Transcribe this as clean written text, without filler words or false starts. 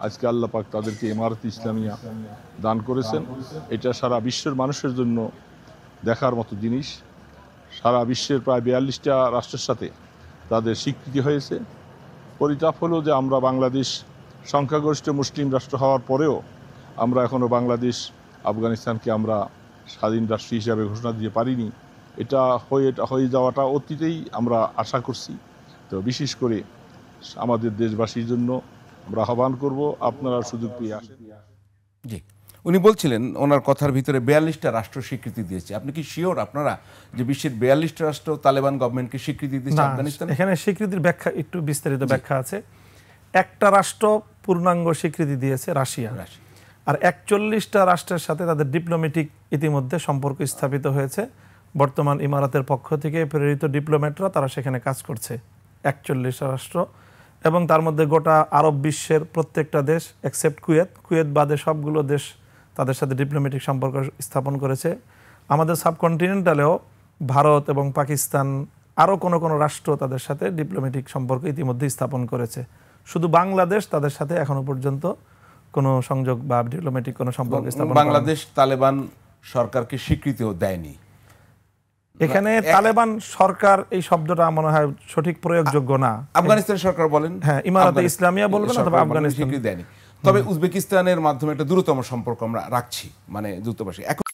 আজকে আল্লাহ পাক তাদেরকে ইমারত ইসলামিয়া দান করেছেন। এটা সারা বিশ্বের মানুষের জন্য দেখার মতো জিনিস। সারা বিশ্বের প্রায় 42টা রাষ্ট্রের সাথে তাদের স্বীকৃতি হয়েছে। পরিতাপ হলো যে আমরা বাংলাদেশ সংখ্যাগরিষ্ঠ মুসলিম রাষ্ট্র হওয়ার পরেও আমরা এখনও বাংলাদেশ আফগানিস্তানকে আমরা স্বাধীন রাষ্ট্র হিসাবে ঘোষণা দিতে পারিনি। এটা হয়ে যাওয়াটা অতীতেই আমরা আশা করছি। তো বিশেষ করে আমাদের দেশবাসীর জন্য আমরা আহ্বান করব, আপনারা সুযোগ পেয়ে আসেন। জি, উনি বলছিলেন ওনার কথার ভিতরে 42টা রাষ্ট্র স্বীকৃতি দিয়েছে। আপনি কি শিওর আপনারা যে বিশ্বের 42টা রাষ্ট্র তালেবান গভর্নমেন্টকে স্বীকৃতি দিয়েছে আফগানিস্তানে? এখানে স্বীকৃতির ব্যাখ্যা একটু বিস্তারিত ব্যাখ্যা আছে। একটা রাষ্ট্র পূর্ণাঙ্গ স্বীকৃতি দিয়েছে রাশিয়া, আর 41টা রাষ্ট্রের সাথে তাদের ডিপ্লোম্যাটিক ইতিমধ্যে সম্পর্ক স্থাপিত হয়েছে। বর্তমান ইমারাতের পক্ষ থেকে প্রেরিত ডিপ্লোম্যাটরা তারা সেখানে কাজ করছে, 41টা রাষ্ট্র, এবং তার মধ্যে গোটা আরব বিশ্বের প্রত্যেকটা দেশ এক্সেপ্ট কুয়েত বাদে সবগুলো দেশ তাদের সাথে ডিপ্লোম্যাটিক সম্পর্ক স্থাপন করেছে। আমাদের সাবকন্টিনেন্টালেও ভারত এবং পাকিস্তান আরও কোনো রাষ্ট্র তাদের সাথে ডিপ্লোম্যাটিক সম্পর্ক ইতিমধ্যে স্থাপন করেছে। শুধু বাংলাদেশ তাদের সাথে এখনো পর্যন্ত কোনো সংযোগ বা ডিপ্লোম্যাটিক কোনো সম্পর্ক স্থাপন করেনি। বাংলাদেশ তালেবান সরকারকে স্বীকৃতিও দেয়নি। এখানে তালেবান সরকার এই শব্দটা মনে হয় সঠিক প্রয়োগযোগ্য না। আফগানিস্তান সরকার বলেন, হ্যাঁ, ইমারাতে ইসলামিয়া বলবেন অথবা আফগানিস্তান স্বীকৃতি দেয়নি। তবে উজবেকিস্তানের মাধ্যমে একটা দ্রুততম সম্পর্ক আমরা রাখছি, মানে দূতাবাসী এখন